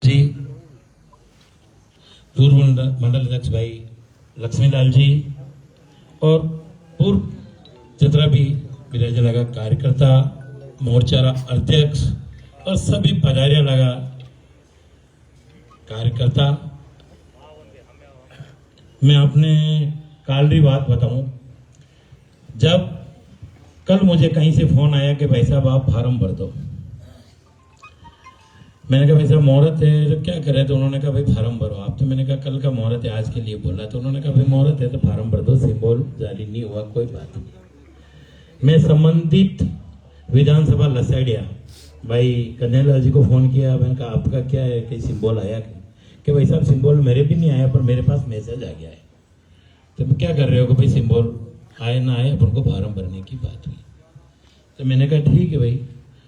जी, पूर्व मंडल अध्यक्ष भाई लक्ष्मीलाल जी और पूर्व जितना भी विराज लगा कार्यकर्ता, मोर्चा अध्यक्ष और सभी पधारिया लगा कार्यकर्ता, मैं अपने कालरी बात बताऊं। जब कल मुझे कहीं से फोन आया कि भाई साहब आप फार्म भर दो, मैंने कहा भाई साहब मुहूर्त है तो क्या करें, तो उन्होंने कहा भाई फार्म भरो आप। तो मैंने कहा कल का मुहूर्त है, आज के लिए बोला। तो उन्होंने कहा भाई मुहूर्त है तो फार्म भर दो, सिंबल जारी नहीं हुआ, कोई बात नहीं। मैं संबंधित विधानसभा लसाड़िया भाई कन्हैयालाल जी को फोन किया। मैंने कहा आपका क्या है कि सिंबल आया कि भाई साहब सिंबल मेरे भी नहीं आया, पर मेरे पास मैसेज आ गया है। तो मैं क्या कर रहे हो कि भाई सिंबल आए ना आए, अपन को फार्म भरने की बात हुई। तो मैंने कहा ठीक है भाई।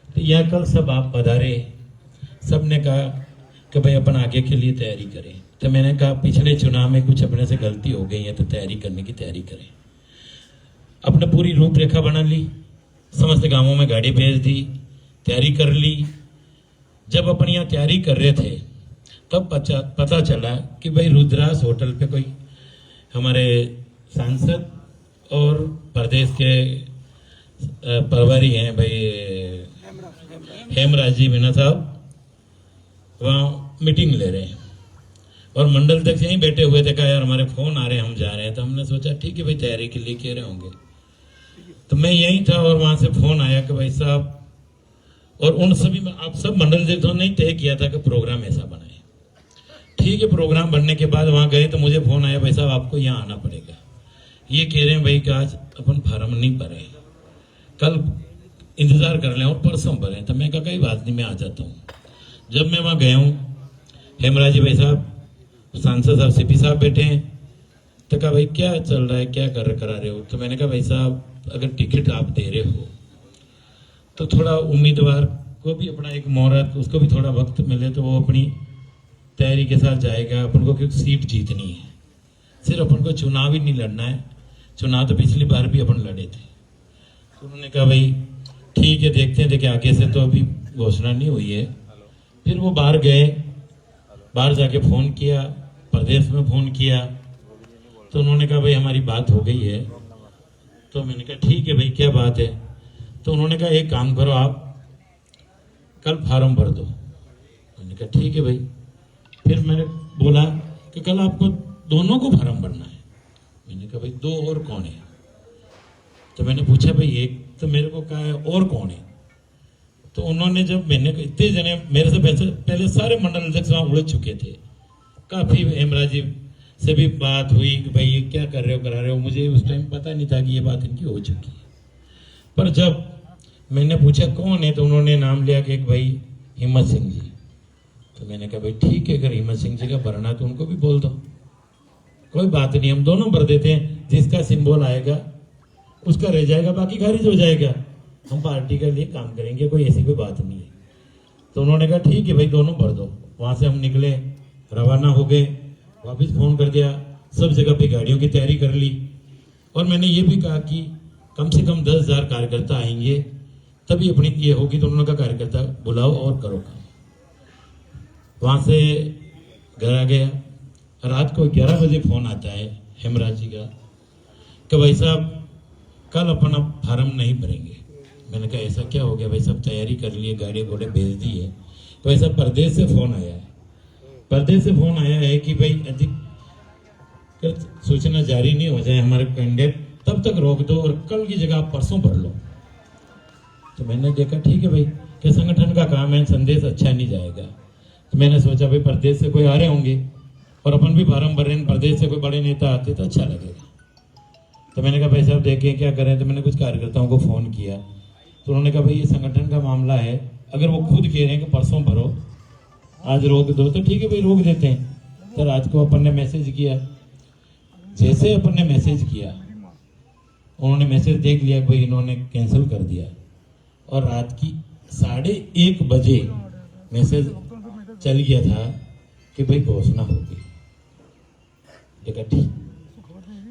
तो यह कल सब आप पधारे, सब ने कहा कि भाई अपन आगे के लिए तैयारी करें। तो मैंने कहा पिछले चुनाव में कुछ अपने से गलती हो गई है तो तैयारी करने की तैयारी करें। अपने पूरी रूपरेखा बना ली, समस्त गांवों में गाड़ी भेज दी, तैयारी कर ली। जब अपन यहाँ तैयारी कर रहे थे तब पता चला कि भाई रुद्रास होटल पे कोई हमारे सांसद और प्रदेश के प्रभारी हैं भाई हेमराज जी मीना साहब, वहाँ मीटिंग ले रहे हैं और मंडल अध्यक्ष यहीं बैठे हुए थे। कहा यार हमारे फोन आ रहे हैं, हम जा रहे हैं। तो हमने सोचा ठीक है भाई तैयारी के लिए कह रहे होंगे। तो मैं यहीं था और वहां से फोन आया कि भाई साहब, और उन सभी में आप सब मंडल अध्यक्षों ने तय किया था कि प्रोग्राम ऐसा बनाए। ठीक है, प्रोग्राम बनने के बाद वहां गए तो मुझे फोन आया भाई साहब आपको यहाँ आना पड़ेगा। ये कह रहे हैं भाई कि आज अपन फार्म नहीं भरे, कल इंतजार कर लें और परसों भरें। तो मैं कहा कोई बात नहीं, मैं आ जाता हूँ। जब मैं वहां गया हूँ, हेमराज जी भाई साहब, सांसद साहब, सीपी साहब बैठे हैं। तो कहा भाई क्या चल रहा है, क्या करा रहे हो। तो मैंने कहा भाई साहब अगर टिकट आप दे रहे हो तो थोड़ा उम्मीदवार को भी अपना एक मुहूर्त, उसको भी थोड़ा वक्त मिले तो वो अपनी तैयारी के साथ जाएगा। अपन को क्योंकि सीट जीतनी है, सिर्फ अपन को चुनाव ही नहीं लड़ना है। चुनाव तो पिछली बार भी अपन लड़े थे। तो उन्होंने कहा भाई ठीक है, देखते हैं। देखिए आगे से तो अभी घोषणा नहीं हुई है। फिर वो बाहर गए, बाहर जाके फोन किया, प्रदेश में फोन किया। तो उन्होंने कहा भाई हमारी बात हो गई है। तो मैंने कहा ठीक है भाई क्या बात है। तो उन्होंने कहा एक काम करो, आप कल फार्म भर दो। मैंने कहा ठीक है भाई। फिर मैंने बोला कि कल आपको दोनों को फार्म भरना है। मैंने कहा भाई दो और कौन है। तो मैंने पूछा भाई एक तो मेरे को कहा है और कौन है। तो उन्होंने, जब मैंने इतने जने मेरे से पहले सारे मंडल अध्यक्ष वहां उलझ चुके थे, काफी हेमराज जी से भी बात हुई कि भाई ये क्या कर रहे हो, करा रहे हो। मुझे उस टाइम पता नहीं था कि ये बात इनकी हो चुकी है। पर जब मैंने पूछा कौन है तो उन्होंने नाम लिया कि एक भाई हिम्मत सिंह जी। तो मैंने कहा भाई ठीक है, अगर हिम्मत सिंह जी का भरना तो उनको भी बोल दो, कोई बात नहीं, हम दोनों भर देते हैं। जिसका सिंबल आएगा उसका रह जाएगा, बाकी खारिज हो जाएगा। हम पार्टी के लिए काम करेंगे, कोई ऐसी कोई बात नहीं है। तो उन्होंने कहा ठीक है भाई दोनों भर दो। वहां से हम निकले, रवाना हो गए। वापस फोन कर दिया, सब जगह पे गाड़ियों की तैयारी कर ली। और मैंने ये भी कहा कि कम से कम 10,000 कार्यकर्ता आएंगे तभी अपनी ये होगी। तो उन्होंने कहा कार्यकर्ता बुलाओ और करो काम। वहां से घर आ गया। रात को 11 बजे फोन आता है हेमराज जी का कि भाई साहब कल अपन अब फार्म नहीं भरेंगे। मैंने कहा ऐसा क्या हो गया भाई, सब तैयारी कर लिए, गाड़ी घोड़े भेज दी है। तो ऐसा प्रदेश से फोन आया है, प्रदेश से फोन आया है कि भाई अधिक सूचना जारी नहीं हो जाए हमारे कैंडिडेट, तब तक रोक दो और कल की जगह आप परसों भर लो। तो मैंने देखा ठीक है भाई कि संगठन का काम है, संदेश अच्छा नहीं जाएगा। तो मैंने सोचा भाई प्रदेश से कोई आ रहे होंगे और अपन भी फार्म भर रहे हैं, प्रदेश से कोई बड़े नेता आते तो अच्छा लगेगा। तो मैंने कहा भाई साहब देखें क्या करें। तो मैंने कुछ कार्यकर्ताओं को फोन किया। तो उन्होंने कहा भाई ये संगठन का मामला है, अगर वो खुद कह रहे हैं कि परसों भरो, आज रोक दो, तो ठीक है भाई रोक देते हैं। तो रात को अपन ने मैसेज किया। जैसे अपन ने मैसेज किया, उन्होंने मैसेज देख लिया भाई इन्होंने कैंसिल कर दिया। और रात की 1:30 बजे मैसेज चल गया था कि भाई घोषणा हो गई। देखा ठीक।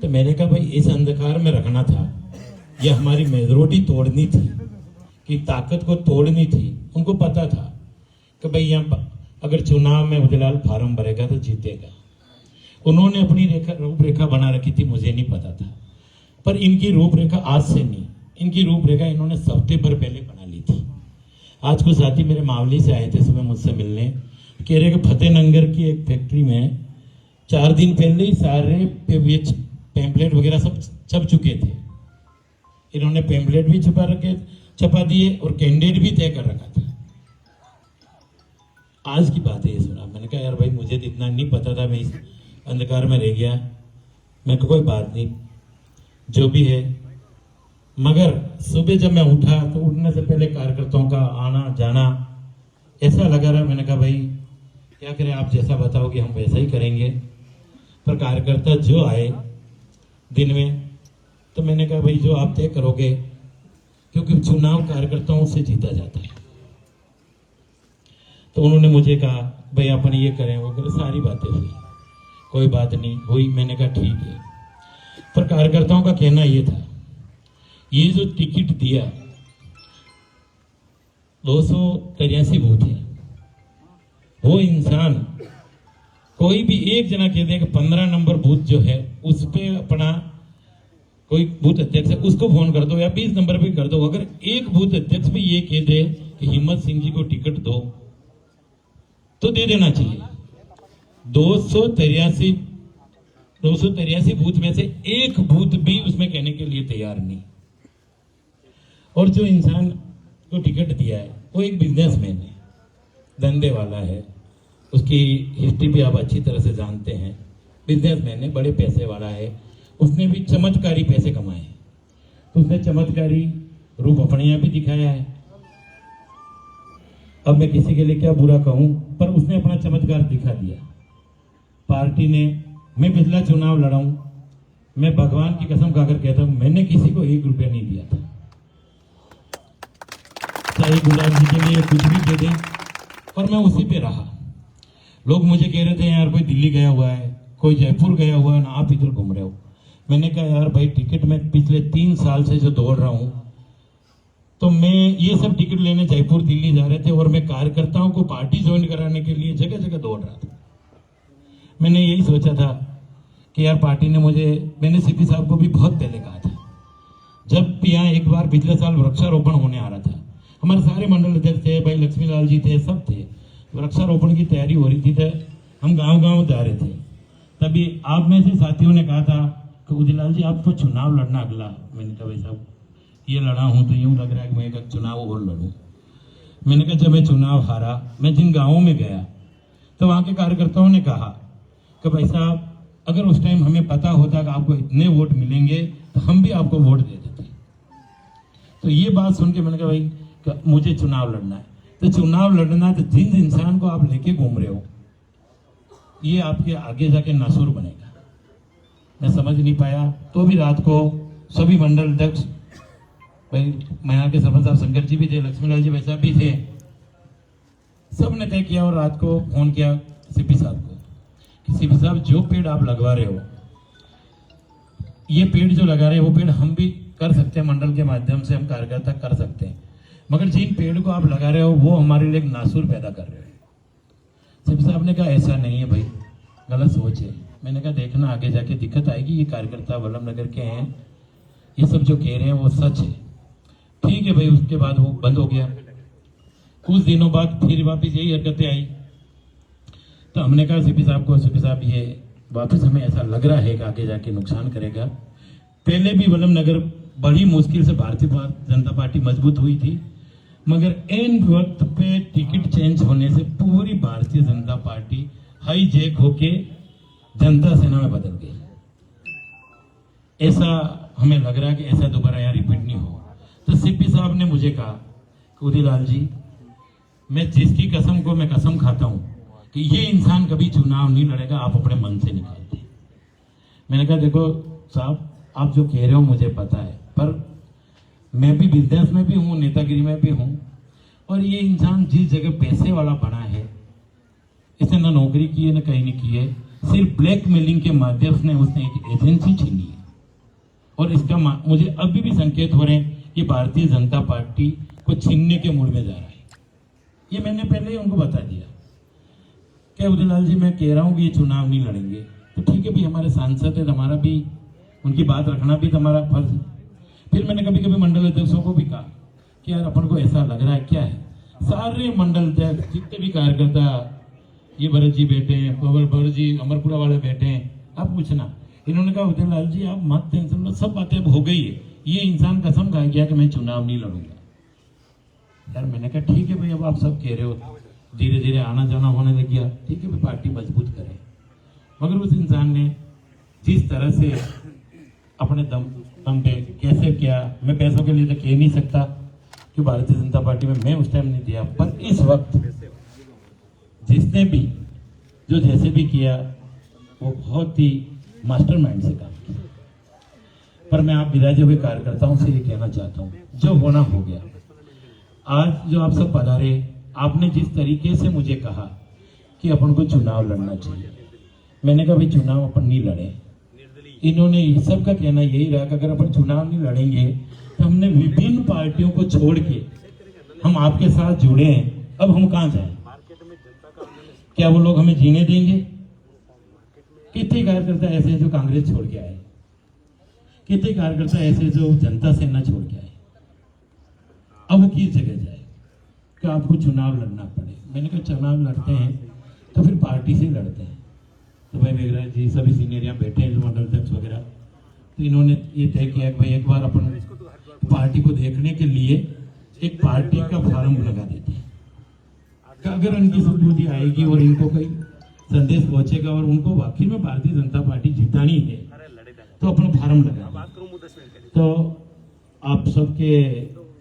तो मैंने कहा भाई इस अंधकार में रखना था, यह हमारी मेजोरिटी तोड़नी थी, कि ताकत को तोड़नी थी। उनको पता था कि भाई यहाँ अगर चुनाव में उदयलाल फार्म भरेगा तो जीतेगा। उन्होंने अपनी रूपरेखा बना रखी थी, मुझे नहीं पता था, पर इनकी रूपरेखा आज से नहीं, इनकी रूपरेखा इन्होंने हफ्ते भर पहले बना ली थी। आज कुछ साथी मेरे मावली से आए थे सुबह मुझसे मिलने, कह रहे कि फतेहनगर की एक फैक्ट्री में 4 दिन पहले ही सारे पैम्पलेट वगैरह सब छप चुके थे। इन्होंने पैम्पलेट भी छपा दिए और कैंडिडेट भी तय कर रखा था। आज की बात है ये सुना, मैंने कहा यार भाई मुझे तो इतना नहीं पता था, मैं इस अंधकार में रह गया। मैं कहा कोई बात नहीं, जो भी है। मगर सुबह जब मैं उठा तो उठने से पहले कार्यकर्ताओं का आना जाना ऐसा लगा रहा। मैंने कहा भाई क्या करें, आप जैसा बताओगे हम वैसा ही करेंगे। पर कार्यकर्ता जो आए दिन में, तो मैंने कहा भाई जो आप तय करोगे, क्योंकि चुनाव कार्यकर्ताओं से जीता जाता है। तो उन्होंने मुझे कहा भाई अपन ये करें वो करें, सारी बातें हुई, कोई बात नहीं हुई। मैंने कहा ठीक है। पर कार्यकर्ताओं का कहना ये था, ये जो टिकट दिया 283 बूथ है, वो इंसान कोई भी एक जना कह दे कि 15 नंबर बूथ जो है उस पे अपना कोई बूथ अध्यक्ष है उसको फोन कर दो, या 20 नंबर पे कर दो। अगर एक बूथ अध्यक्ष भी ये कह दे कि हिम्मत सिंह जी को टिकट दो तो दे देना चाहिए। 283 बूथ में से एक बूथ भी उसमें कहने के लिए तैयार नहीं। और जो इंसान को टिकट दिया है वो एक बिजनेसमैन है, धंधे वाला है, उसकी हिस्ट्री भी आप अच्छी तरह से जानते हैं। बिजनेसमैन है, बड़े पैसे वाला है, उसने भी चमत्कारी पैसे कमाए हैं, तो उसने चमत्कारी रूप अपने यहाँ भी दिखाया है। अब मैं किसी के लिए क्या बुरा कहूं, पर उसने अपना चमत्कार दिखा दिया। पार्टी ने, मैं पिछला चुनाव लड़ा हूं, मैं भगवान की कसम खाकर कहता हूं मैंने किसी को 1 रुपया नहीं दिया था। चाहे गुलाब जी के लिए कुछ भी कह दें, और मैं उसी पे रहा। लोग मुझे कह रहे थे यार कोई दिल्ली गया हुआ है, कोई जयपुर गया हुआ है ना, आप इधर घूम रहे हो। मैंने कहा यार भाई टिकट में पिछले 3 साल से जो दौड़ रहा हूं, तो मैं ये सब टिकट लेने जयपुर दिल्ली जा रहे थे और मैं कार्यकर्ताओं को पार्टी ज्वाइन कराने के लिए जगह जगह दौड़ रहा था। मैंने यही सोचा था कि यार पार्टी ने मैंने सीपी साहब को भी बहुत पहले कहा था, जब यहाँ एक बार पिछले साल वृक्षारोपण होने आ रहा था, हमारे सारे मंडल अध्यक्ष थे, भाई लक्ष्मीलाल जी थे, सब थे, वृक्षारोपण की तैयारी हो रही थी, तो हम गांव-गांव जा रहे थे। तभी आप में से साथियों ने कहा था कि उदयलाल जी आपको चुनाव लड़ना अगला। मैंने कहा भाई साहब ये लड़ा हूं तो यूं लग रहा है कि मैं एक चुनाव और लड़ूं। मैंने कहा जब मैं चुनाव हारा, मैं जिन गाँवों में गया तो वहाँ के कार्यकर्ताओं ने कहा कि भाई साहब अगर उस टाइम हमें पता होता कि आपको इतने वोट मिलेंगे तो हम भी आपको वोट दे देते। तो ये बात सुन के मैंने कहा भाई मुझे चुनाव लड़ना है, तो चुनाव लड़ना है तो जिन इंसान को आप लेके घूम रहे हो ये आपके आगे जाके नासूर बनेगा। मैं समझ नहीं पाया, तो भी रात को सभी मंडल अध्यक्ष, भाई यहाँ के सरपंच साहब शंकर जी भी थे, लक्ष्मीलाल जी वैसा भी थे, सब ने तय किया और रात को फोन किया सीपी साहब को कि सीपी साहब जो पेड़ आप लगवा रहे हो, ये पेड़ जो लगा रहे हो वो पेड़ हम भी कर सकते हैं, मंडल के माध्यम से हम कार्यकर्ता कर सकते हैं, मगर जिन पेड़ को आप लगा रहे हो वो हमारे लिए एक नासूर पैदा कर रहे हो। सीपी साहब ने कहा ऐसा नहीं है भाई, गलत सोच है। मैंने कहा देखना आगे जाके दिक्कत आएगी, ये कार्यकर्ता वल्लभ नगर के हैं, ये सब जो कह रहे हैं वो सच है। ठीक है भाई, उसके बाद वो बंद हो गया। कुछ दिनों बाद फिर वापस यही हरकतें आई, तो हमने कहा सीपी साहब को, सीपी साहब ये वापस हमें ऐसा लग रहा है कि आगे जाके नुकसान करेगा। पहले भी वल्लभ नगर बड़ी मुश्किल से भारतीय जनता पार्टी मजबूत हुई थी, मगर एन वक्त पे टिकट चेंज होने से पूरी भारतीय जनता पार्टी हाईजैक होके जनता सेना में बदल गई। ऐसा हमें लग रहा है कि ऐसा दोबारा यहाँ रिपीट नहीं हो। तो सीपी साहब ने मुझे कहा उदयलाल जी, मैं जिसकी कसम को मैं कसम खाता हूं कि ये इंसान कभी चुनाव नहीं लड़ेगा, आप अपने मन से निकालते। मैंने कहा देखो साहब आप जो कह रहे हो मुझे पता है, पर मैं भी बिजनेस में भी हूँ, नेतागिरी में भी हूँ, और ये इंसान जिस जगह पैसे वाला बना है, इसने ना नौकरी की है ना कहीं नहीं की है, सिर्फ ब्लैकमेलिंग के माध्यम से उसने एक एजेंसी छीनी है। और इसका मुझे अभी भी संकेत हो रहे हैं कि भारतीय जनता पार्टी को छीनने के मूड में जा रहा है। ये मैंने पहले ही उनको बता दिया। क्या उदयलाल जी मैं कह रहा हूँ कि ये चुनाव नहीं लड़ेंगे, तो ठीक है भाई, हमारे सांसद है, हमारा भी उनकी बात रखना भी हमारा फर्ज है। फिर मैंने कभी कभी मंडल अध्यक्षों को भी कहा कि यार अपन को ऐसा लग रहा है, क्या है, सारे मंडल अध्यक्ष जितने भी कार्यकर्ता, ये भरत जी बैठे हैं, भरत जी अमरपुरा वाले बैठे हैं, आप पूछना, इन्होंने कहा उदयलाल जी आप मत टेंशन लो, सब बातें अब हो गई है, ये इंसान कसम खा गया कि मैं चुनाव नहीं लड़ूंगा। यार मैंने कहा ठीक है भाई, अब आप सब कह रहे हो, धीरे धीरे आना जाना होने लग गया, ठीक है भाई, पार्टी मजबूत करे। मगर उस इंसान ने जिस तरह से अपने दम पे कैसे किया, मैं पैसों के लिए तो कह नहीं सकता कि भारतीय जनता पार्टी में मैं उस टाइम नहीं दिया, पर इस वक्त जिसने भी जो जैसे भी किया वो बहुत ही मास्टरमाइंड से काम किया। पर मैं आप विराजे हुए कार्यकर्ताओं से ये कहना चाहता हूँ, जो होना हो गया। आज जो आप सब पधारे, आपने जिस तरीके से मुझे कहा कि अपन को चुनाव लड़ना चाहिए, मैंने कहा भाई चुनाव अपन नहीं लड़े। इन्होंने सबका कहना यही रहा कि अगर अपन चुनाव नहीं लड़ेंगे तो हमने विभिन्न पार्टियों को छोड़ के हम आपके साथ जुड़े हैं, अब हम कहाँ जाएं? क्या वो लोग हमें जीने देंगे? कितने कार्यकर्ता ऐसे हैं जो कांग्रेस छोड़ के आए, कितने कार्यकर्ता ऐसे जो जनता सेना छोड़ के आए, अब वो किस जगह जाए कि आपको चुनाव लड़ना पड़े। मैंने कहा चुनाव लड़ते हैं तो फिर पार्टी से लड़ते हैं। तो भाई मेघराज जी सभी सीनियर यहाँ बैठे हैं, जो मंडल अध्यक्ष वगैरह, तो इन्होंने ये तय किया कि भाई एक बार अपन पार्टी को देखने के लिए एक पार्टी का फॉर्म लगा देते हैं, अगर उनकी सुबुद्धि आएगी और इनको कोई संदेश पहुंचेगा और उनको वाकई में भारतीय जनता पार्टी जितानी है तो अपन फॉर्म लगा। तो आप सबके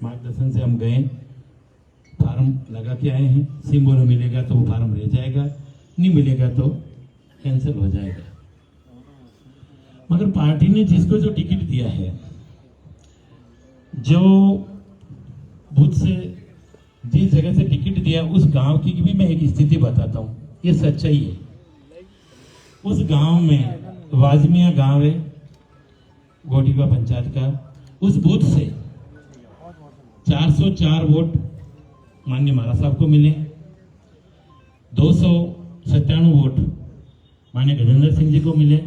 मार्गदर्शन से हम गए, फार्म लगा के आए हैं। सिंबल मिलेगा तो वो फार्म रह जाएगा, नहीं मिलेगा तो कैंसिल हो जाएगा। मगर पार्टी ने जिसको जो टिकट दिया है, जो बूथ से जिस जगह से टिकट दिया, उस गांव की भी मैं एक स्थिति बताता हूँ, ये सच्चाई है। उस गांव में वाजमिया गांव है, गोटीका पंचायत का, उस बूथ से 404 वोट माननीय महाराज साहब को मिले, 297 वोट माननीय गजेंद्र सिंह जी को मिले,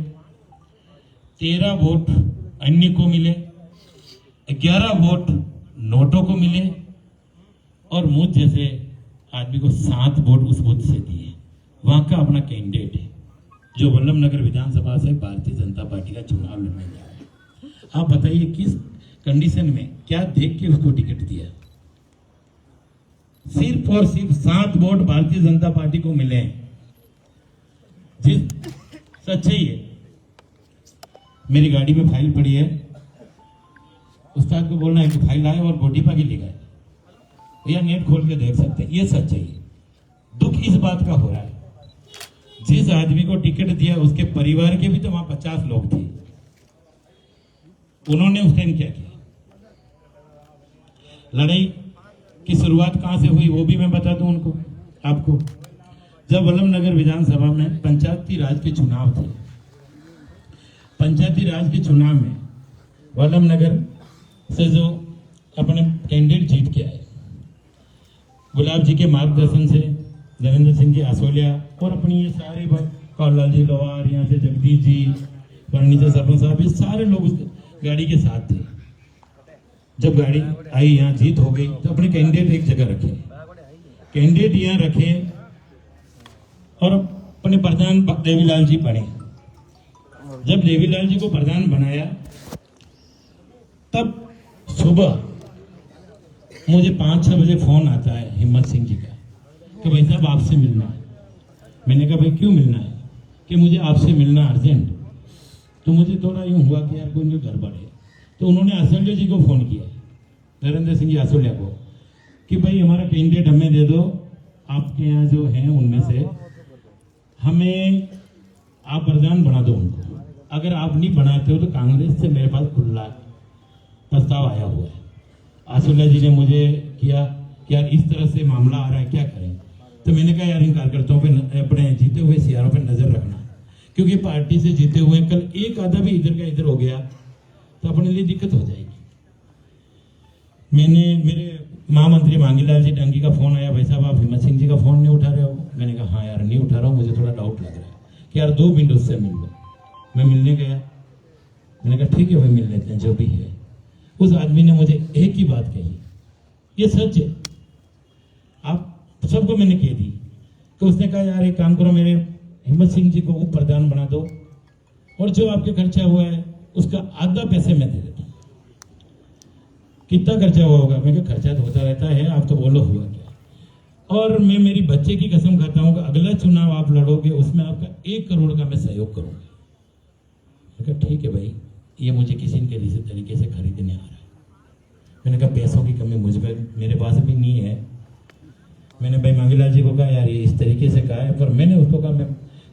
13 वोट अन्य को मिले, 11 वोट नोटों को मिले और मुझ जैसे आदमी को 7 वोट उस बूथ से दिए। वहां का अपना कैंडिडेट है जो वल्लभनगर विधानसभा से भारतीय जनता पार्टी का चुनाव लड़ने जा रहा है। आप बताइए किस कंडीशन में, क्या देख के उसको टिकट दिया? सिर्फ और सिर्फ 7 वोट भारतीय जनता पार्टी को मिले हैं। जी सच्चाई है। मेरी गाड़ी में फाइल पड़ी है, उस्ताद को बोलना है कि फाइल आए और गोटीपा की लिखा है, भैया नेट खोल के देख सकते हैं। ये सच्चाई है। दुख इस बात का हो रहा है, जिस आदमी को टिकट दिया उसके परिवार के भी तो वहां 50 लोग थे, उन्होंने उस टाइम क्या किया? लड़ाई की शुरुआत कहां से हुई वो भी मैं बता दूं उनको, आपको। जब वल्लभनगर विधानसभा में पंचायती राज के चुनाव थे, पंचायती राज के चुनाव में वल्लभनगर से जो अपने कैंडिडेट जीत के आए, गुलाब जी के मार्गदर्शन से, नरेंद्र सिंह जी आसोलिया और अपनी ये सारे कौलाल जी गवार, यहाँ से जगदीश जी, परनी से सरपंच साहब, ये सारे लोग उस गाड़ी के साथ थे। जब गाड़ी आई, यहाँ जीत हो गई, तो अपने कैंडिडेट एक जगह रखे, कैंडिडेट यहाँ रखे और अपने प्रधान देवीलाल जी बने। जब देवीलाल जी को प्रधान बनाया, तब सुबह मुझे 5-6 बजे फोन आता है हिम्मत सिंह जी का कि भाई साहब आपसे मिलना है। मैंने कहा भाई क्यों मिलना है? कि मुझे आपसे मिलना अर्जेंट। तो मुझे थोड़ा यूं हुआ कि यार कोई गड़बड़ है। तो उन्होंने आसोलिया जी को फोन किया, नरेंद्र सिंह जी आसोलिया को, कि भाई हमारा कैंडिडेट हमें दे दो, आपके यहाँ जो हैं उनमें से हमें आप प्रधान बना दो उनको। अगर आप नहीं बनाते हो तो कांग्रेस से मेरे पास खुला प्रस्ताव आया हुआ है। आसोलिया जी ने मुझे किया कि यार इस तरह से मामला आ रहा है, क्या करें? तो मैंने कहा यार इन कार्यकर्ताओं पे, अपने जीते हुए सीआरओ पे नजर रखना, क्योंकि पार्टी से जीते हुए कल एक आधा भी इधर का इधर हो गया तो अपने लिए दिक्कत हो जाएगी। मैंने मेरे महामंत्री मांगीलाल जी डंगी का फोन आया, भाई साहब आप हिम्मत सिंह जी का फोन नहीं उठा रहे हो। मैंने कहा हाँ यार नहीं उठा रहा हूँ, मुझे थोड़ा डाउट लग रहा है कि यार 2 मिनट उससे मिल लो। मैं मिलने गया, मैंने कहा ठीक है भाई मिल लेते हैं जो भी है। उस आदमी ने मुझे एक ही बात कही, ये सच है, आप सबको मैंने कह दी कि उसने कहा यार एक काम करो, मेरे हिम्मत सिंह जी को उप प्रधान बना दो और जो आपके खर्चा हुआ है उसका आधा पैसे मैं दे देता हूँ। कितना खर्चा हुआ होगा? मैं कहा खर्चा तो होता रहता है, आप तो बोलो हुआ क्या। और मैं मेरी बच्चे की कसम खाता हूँ कि अगला चुनाव आप लड़ोगे उसमें आपका 1 करोड़ का मैं सहयोग करूंगा। मैं कहा ठीक है भाई, ये मुझे किसी के लिए तरीके से खरीदने आ रहा है। मैंने कहा पैसों की कमी मुझ पर मेरे पास भी नहीं है। मैंने भाई मांगीलाल जी को कहा यार ये इस तरीके से कहा है, पर मैंने उसको कहा मैं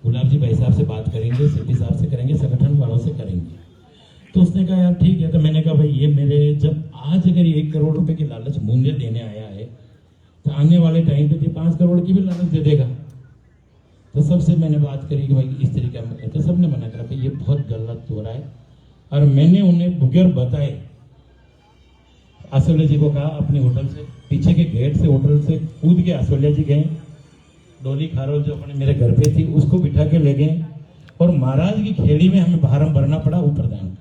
गुलाब जी भाई साहब से बात करेंगे, सीपी साहब से करेंगे, संगठन वालों से करेंगे। तो उसने कहा यार ठीक है। तो मैंने कहा भाई ये मेरे जब आज अगर 1 करोड़ रुपए की लालच मूल्य देने आया है तो आने वाले टाइम पे 5 करोड़ की भी लालच दे देगा। तो सबसे मैंने बात करी कि भाई इस तरीके में, तो सबने मना करा भाई ये बहुत गलत हो रहा है। और मैंने उन्हें बगैर बताए आसोलिया जी को कहा अपने होटल से पीछे के गेट से होटल से कूद के आसोलिया जी गए, डोली खारोल जो अपने मेरे घर पे थी उसको बिठा के ले गए और महाराज की खेड़ी में हमें फार्म भरना पड़ा उप प्रधान का।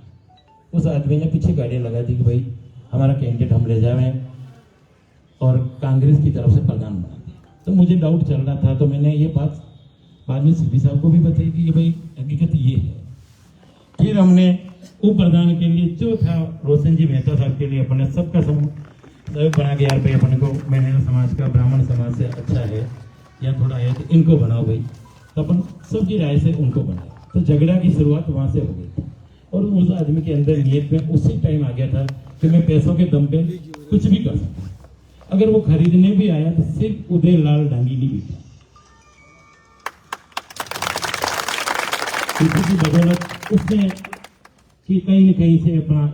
उस आदमी ने पीछे गाड़ी लगा दी कि भाई हमारा कैंडिडेट हम ले जाए और कांग्रेस की तरफ से प्रधान बना दिया। तो मुझे डाउट चल रहा था, तो मैंने ये बात बाद में सीपी साहब को भी बताई कि ये भाई हकीकत ये है। फिर हमने उप प्रधान के लिए जो था रोशन जी मेहता साहब के लिए अपने सबका सहयोग बना के यार भाई अपने को मैंने समाज का ब्राह्मण समाज से अच्छा है या थोड़ा है तो इनको बनाओ भाई। तो अपन सबकी राय से उनको बनाया। तो झगड़ा की शुरुआत वहां से हो गई थी और उस आदमी के अंदर नियत में उसी टाइम आ गया था कि मैं पैसों के दम पे कुछ भी कर सकता हूँ। अगर वो खरीदने भी आया तो सिर्फ उदय लाल डांगी नहीं भी था। इसी की बदौलत उसने कि कहीं न कहीं से अपना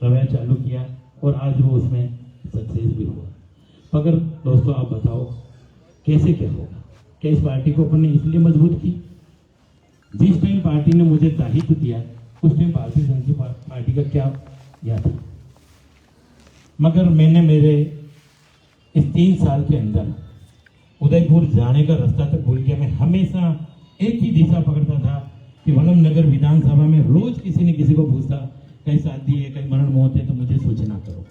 रवैया चालू किया और आज वो उसमें सक्सेस भी हुआ। मगर दोस्तों आप बताओ कैसे क्या होगा? क्या इस पार्टी को अपन ने इसलिए मजबूत की? जिस टाइम पार्टी ने मुझे दायित्व दिया उस टाइम भारतीय जनता पार्टी का क्या किया था? मगर मैंने मेरे इस 3 साल के अंदर उदयपुर जाने का रास्ता तक भूल गया। मैं हमेशा एक ही दिशा पकड़ता था कि वनम नगर विधानसभा में रोज किसी न किसी को पूछता कहीं शादी है कहीं मरण मौत है तो मुझे सूचना करो।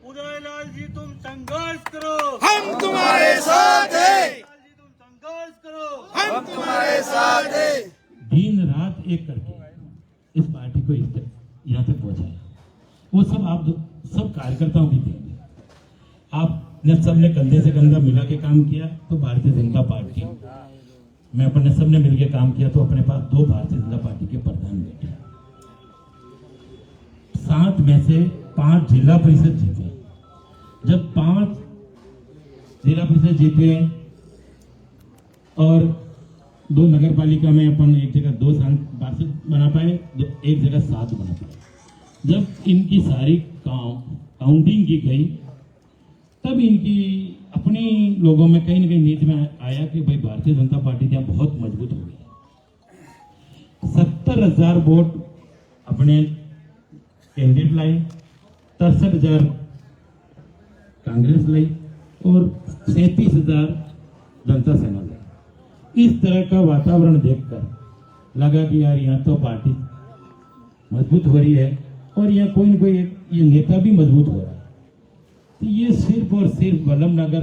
उदयलाल जी तुम संघर्ष करो, हम तुम्हारे साथ हैं। जी तुम संघर्ष करो, हम तुम्हारे साथ हैं। दिन रात एक करके इस पार्टी को यहाँ तक पहुंचाया। वो सब आप सब कार्यकर्ताओं की देंगे। आपने सबने कंधे से कंधा मिला के काम किया तो भारतीय जनता पार्टी, मैं अपने सबने मिलकर काम किया तो अपने पास 2 भारतीय जनता पार्टी के प्रधान बैठे। 7 में से 5 जिला परिषद जीते। जब 5 जिला परिषद जीते और 2 नगर पालिका में अपन एक जगह 2 पार्षद बना पाए, एक जगह 7 बना पाए। जब इनकी सारी काउंटिंग की गई तब इनकी अपने लोगों में कहीं न कहीं नीति में आया कि भाई भारतीय जनता पार्टी यहाँ बहुत मजबूत हो गई। 70,000 वोट अपने कैंडिडेट लाई, 63,000 कांग्रेस लाई और 37,000 जनता सेना लाई। इस तरह का वातावरण देखकर लगा कि यार यहाँ तो पार्टी मजबूत हो रही है और यहाँ कोई न कोई ये नेता भी मजबूत हो रहा है। तो ये सिर्फ और सिर्फ वल्लभ नगर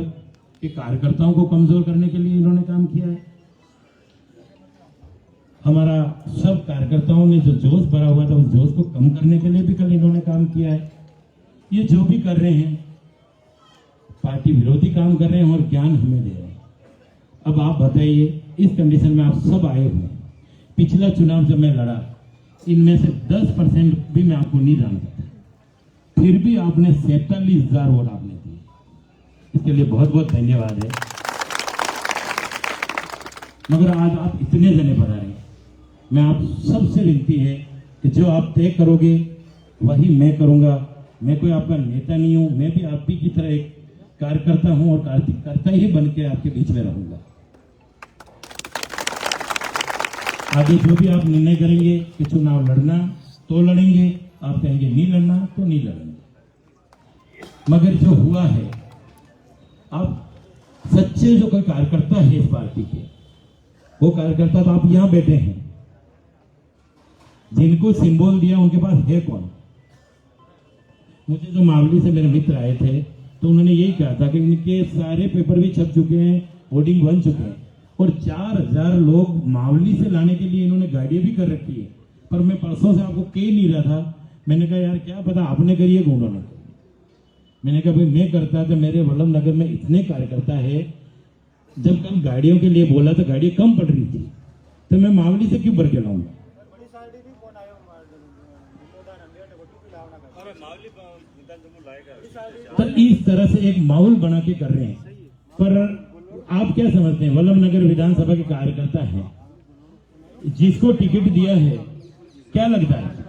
के कार्यकर्ताओं को कमजोर करने के लिए इन्होंने काम किया है। हमारा सब कार्यकर्ताओं ने जो जोश भरा हुआ था उस जोश को कम करने के लिए भी कल इन्होंने काम किया है। ये जो भी कर रहे हैं पार्टी विरोधी काम कर रहे हैं और ज्ञान हमें दे रहे हैं। अब आप बताइए इस कंडीशन में आप सब आए हुए हैं। पिछला चुनाव जब मैं लड़ा इनमें से 10% भी मैं आपको नहीं जानता था, फिर भी आपने 47,000 वोट आपने दिए। इसके लिए बहुत बहुत धन्यवाद है। मगर आज आप इतने जने बना रहे हैं, मैं आप सबसे विनती है कि जो आप तय करोगे वही मैं करूंगा। मैं कोई आपका नेता नहीं हूं, मैं भी आप ही की तरह एक कार्यकर्ता हूं और कार्यकर्ता ही बन के आपके बीच में रहूंगा। आगे जो भी आप निर्णय करेंगे कि चुनाव लड़ना तो लड़ेंगे, आप कहेंगे नहीं लड़ना तो नहीं लड़ेंगे। मगर जो हुआ है, आप सच्चे जो कोई कार्यकर्ता है इस पार्टी के, वो कार्यकर्ता तो आप यहां बैठे हैं, जिनको सिंबल दिया उनके पास है कौन? मुझे जो मावली से मेरे मित्र आए थे तो उन्होंने यही कहा था कि इनके सारे पेपर भी छप चुके हैं, होर्डिंग बन चुके हैं, और 4000 लोग मावली से लाने के लिए इन्होंने गाड़ियां भी कर रखी है। पर मैं परसों से आपको कह नहीं रहा था, मैंने कहा यार क्या पता आपने करी है गुंडों ने। मैंने कहा भाई मैं करता तो मेरे वल्लभ नगर में इतने कार्यकर्ता है, जब कल गाड़ियों के लिए बोला तो गाड़ियां कम पड़ रही थी, तो मैं मावली से क्यों भर के लाऊंगा? तो इस तरह से एक माहौल बना के कर रहे हैं। पर आप क्या समझते हैं, वल्लभ नगर विधानसभा के कार्यकर्ता हैं, जिसको टिकट दिया है, क्या लगता है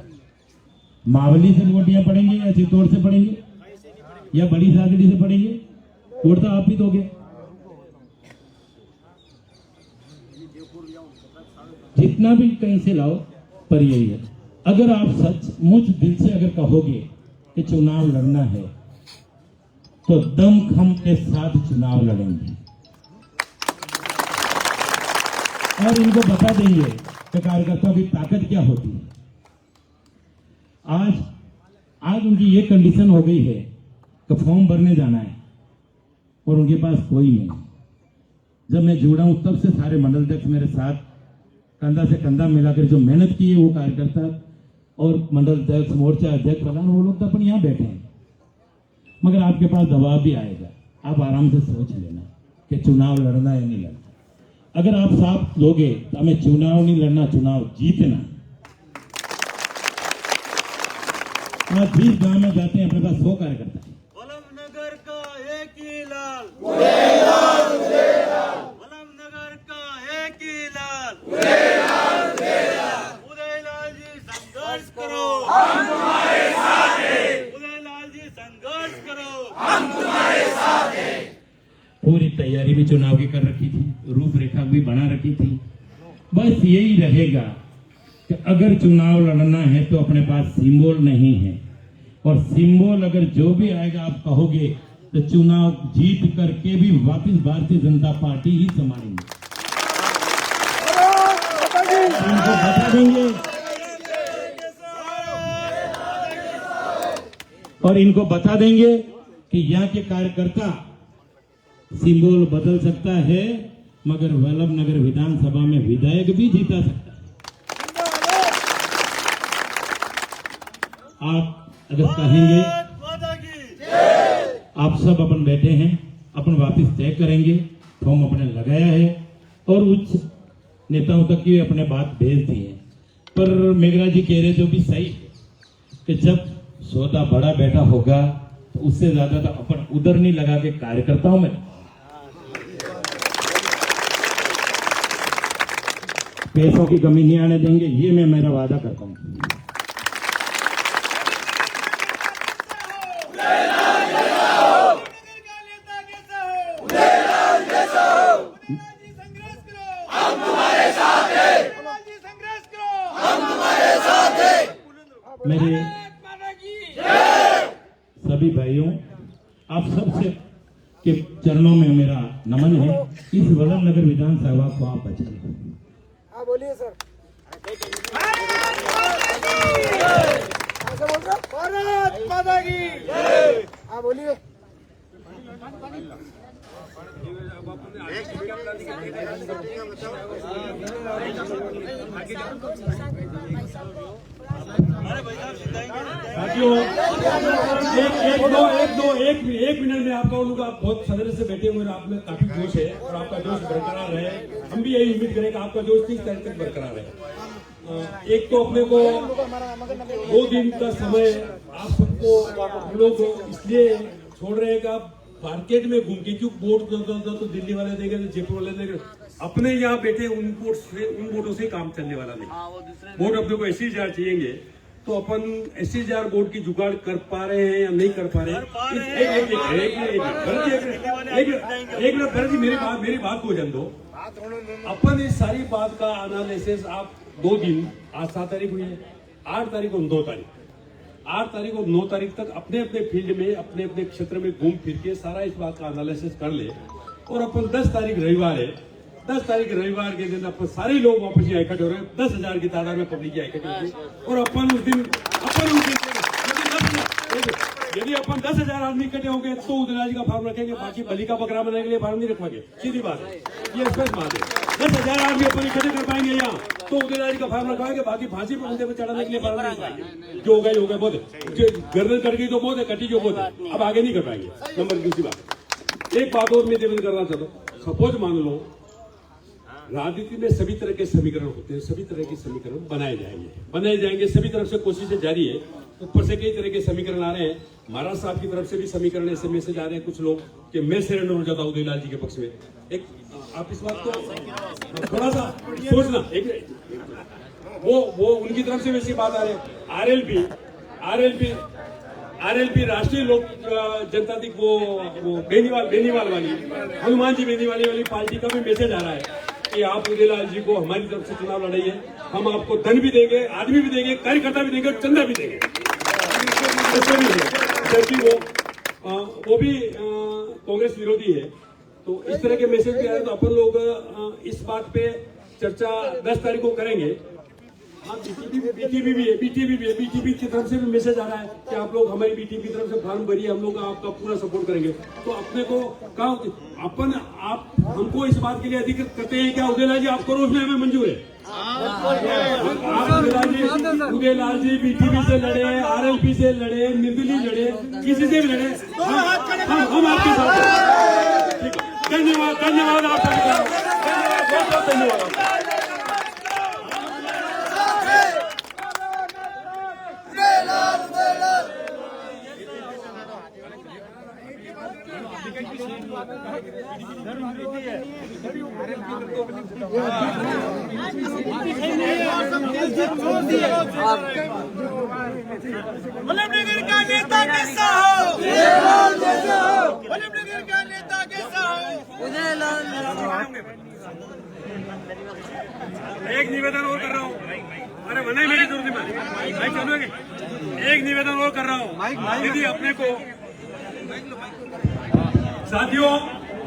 मावली से वोटियां पड़ेंगे या चित्तौड़ से पड़ेंगे या बड़ी सादड़ी से पड़ेंगे? वोट तो आप ही दोगे। जितना भी कहीं से लाओ, पर यही है, अगर आप सचमुच दिल से अगर कहोगे कि चुनाव लड़ना है तो दमखम के साथ चुनाव लड़ेंगे और इनको बता देंगे कि कार्यकर्ताओं की ताकत क्या होती है। आज उनकी ये कंडीशन हो गई है कि फॉर्म भरने जाना है और उनके पास कोई नहीं। जब मैं जुड़ा हूं तब से सारे मंडल अध्यक्ष मेरे साथ कंधा से कंधा मिलाकर जो मेहनत की है, वो कार्यकर्ता और मंडल अध्यक्ष, मोर्चा अध्यक्ष, प्रधान, वो लोग तो अपन यहाँ बैठे हैं। मगर आपके पास दबाव भी आएगा, आप आराम से सोच लेना कि चुनाव लड़ना या नहीं लड़ना। अगर आप साथ लोगे तो हमें चुनाव नहीं लड़ना, चुनाव जीतना। आज 20 गांव में जाते हैं, अपने पास 100 कार्यकर्ता है। वल्लभ नगर का एक ही लाल, वल्लभ नगर का एक ही लाल, उदयलाल जी संघर्ष करो, हम तुम्हारे साथ हैं। उदयलाल जी संघर्ष करो, हम तुम्हारे साथ हैं। पूरी तैयारी भी चुनाव की कर रखी थी, रूपरेखा भी बना रखी थी। बस यही रहेगा कि अगर चुनाव लड़ना है तो अपने पास सिंबल नहीं है, और सिंबल अगर जो भी आएगा आप कहोगे तो चुनाव जीत करके भी वापस भारतीय जनता पार्टी ही संभालेंगे। इनको बता देंगे और इनको बता देंगे कि यहाँ के कार्यकर्ता सिंबल बदल सकता है, मगर वल्लभ नगर विधानसभा में विधायक भी जीता सकता है। आप अगर कहेंगे, आप सब अपन बैठे हैं, अपन वापस तय करेंगे, फॉर्म अपने लगाया है और उच्च नेताओं तक की अपने बात भेज दी है। पर मेघराज जी कह रहे जो भी सही है कि जब सौदा बड़ा बैठा होगा तो उससे ज्यादा तो अपन उधर नहीं लगा के कार्यकर्ताओं में पैसों की कमी नहीं आने देंगे, ये मैं मेरा वादा करता हूं। मेरे सभी भाइयों, आप सबसे के चरणों में मेरा नमन है। इस वल्लभ नगर विधानसभा को आप बचाइए। हाँ बोलिए सर। भारत माता की। हाँ बोलिए। साथियों, एक मिनट में आपका उन लोग आप बहुत सदर से बैठे हुए, आप में काफी जोश है और आपका जोश बरकरार रहे। हम भी यही उम्मीद करें कि आपका जोश 30 तारीख तक बरकरार रहे। एक तो अपने को 2 दिन का समय आप सबको हम लोग इसलिए छोड़ रहे हैं कि आप मार्केट में घूम के, क्यों वोट तो दिल्ली वाले देंगे, तो जयपुर वाले देंगे, अपने यहाँ बैठे उन वोटों से काम चलने वाला नहीं। वोट अपने को ऐसी जार चाहिए, तो अपन SCR बोर्ड की जुगाड़ कर पा रहे हैं या नहीं कर पा रहे हैं? एक मिनट भरत जी, मेरी बात को जान दो। अपन इस सारी बात का एनालिसिस आप 2 दिन, आज 7 तारीख हुई है, 8 तारीख और 2 तारीख, 8 तारीख और 9 तारीख तक अपने अपने फील्ड में अपने अपने क्षेत्र में घूम फिर के सारा इस बात का एनालिसिस कर ले और अपन 10 तारीख रविवार है, 10 तारीख रविवार के दिन अपन सारे लोग वापस यहाँ इकट्ठे हो रहे हैं। 10,000 की तादाद में पब्लिक यहाँ इकट्ठी होगी और अपन उस दिन यदि अपन 10,000 आदमी इकट्ठे होंगे तो उदयलाल जी का फार्म रखेंगे, बाकी बलि का बकरा बनाने के लिए फार्म नहीं रखवाएंगे। सीधी बात है, ये स्पष्ट बात है। 10,000 आदमी अपन इकट्ठे कर पाएंगे यहाँ तो उदयलाल जी का फार्म रखवाएंगे, बाकी फांसी पर उनके पे चढ़ाने के लिए फार्म नहीं रखवाएंगे। जो हो गया बहुत है, गर्दन कट गई तो बहुत है, कटी जो बहुत है, अब आगे नहीं कर पाएंगे। नंबर दूसरी बात, एक बात और मैं निवेदन करना चाहता हूँ। सपोज मान लो राजनीति में सभी तरह के समीकरण होते हैं, सभी तरह के समीकरण बनाए जाएंगे, सभी तरफ से कोशिशें जारी है। ऊपर से कई तरह के समीकरण आ रहे हैं, महाराज साहब की तरफ से भी समीकरण ऐसे मैसेज आ रहे हैं कुछ लोग कि मैं सरेंडर हो जाता हूँ उदयलाल जी के पक्ष में। एक आप इस बात को थोड़ा सा सोचना, एक वो उनकी तरफ से वैसी बात आ रही है। आरएलपी राष्ट्रीय लोक जनतांत्रिक वो बेनीवाल वाली हनुमान जी बेनीवाल वाली पार्टी का भी मैसेज आ रहा है कि आप उदयलाल जी को हमारी तरफ से चुनाव लड़ाइए, हम आपको धन भी देंगे, आदमी भी देंगे, कार्यकर्ता भी देंगे, चंदा भी देंगे। जबकि वो भी कांग्रेस विरोधी है। तो इस तरह के मैसेज भी आए तो अपन लोग इस बात पे चर्चा 10 तारीख को करेंगे। हाँ, बीटीपी की तरफ से भी मैसेज आ रहा है कि आप लोग हमारी बीटीपी की तरफ से फॉर्म भरिए, हम लोग आपका पूरा सपोर्ट करेंगे। तो अपने को आप हमको इस बात के लिए अधिकृत करते हैं क्या उदयलाल जी आपको रोज में हमें मंजूर है? उदयलाल जी बीटीपी से लड़े, आरएलपी से लड़े, निर्दलीय लड़े, किसी से भी लड़े, हम आपके साथ हैं। धन्यवाद आप सभी, धन्यवाद। वल्लभनगर का नेता कैसा हो? वल्लभनगर का नेता कैसा हो? एक निवेदन और कर रहा हूँ, अरे मना मेरी जरूरत नहीं, भाई चलोगे? एक निवेदन और कर रहा हूँ यदि अपने को साथियों,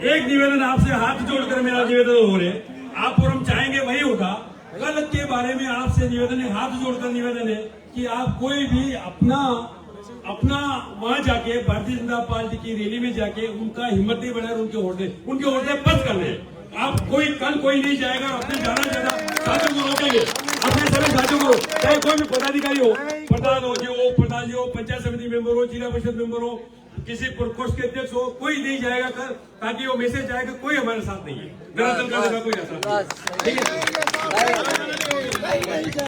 एक निवेदन आपसे हाथ जोड़कर मेरा निवेदन हो रहे, आप और हम चाहेंगे वही होगा। कल के बारे में आपसे निवेदन है, हाथ जोड़कर निवेदन है कि आप कोई भी अपना वहां जाके भारतीय जनता पार्टी की रैली में जाके उनका हिम्मत नहीं बढ़ाए, उनके होते बंद करने। आप कल कोई नहीं जाएगा, अपने ज्यादा साथियों को रोकेंगे, अपने सभी साथियों को, चाहे कोई भी पदाधिकारी हो, प्रधान हो, पंचायत समिति मेंबर हो, जिला परिषद मेंबर हो, किसी प्रकोष्ठ के अध्यक्ष हो, कोई नहीं जाएगा कल, ताकि वो मैसेज आएगा कोई हमारे साथ नहीं है, मेरा दल का कोई ऐसा नहीं है। ठीक है।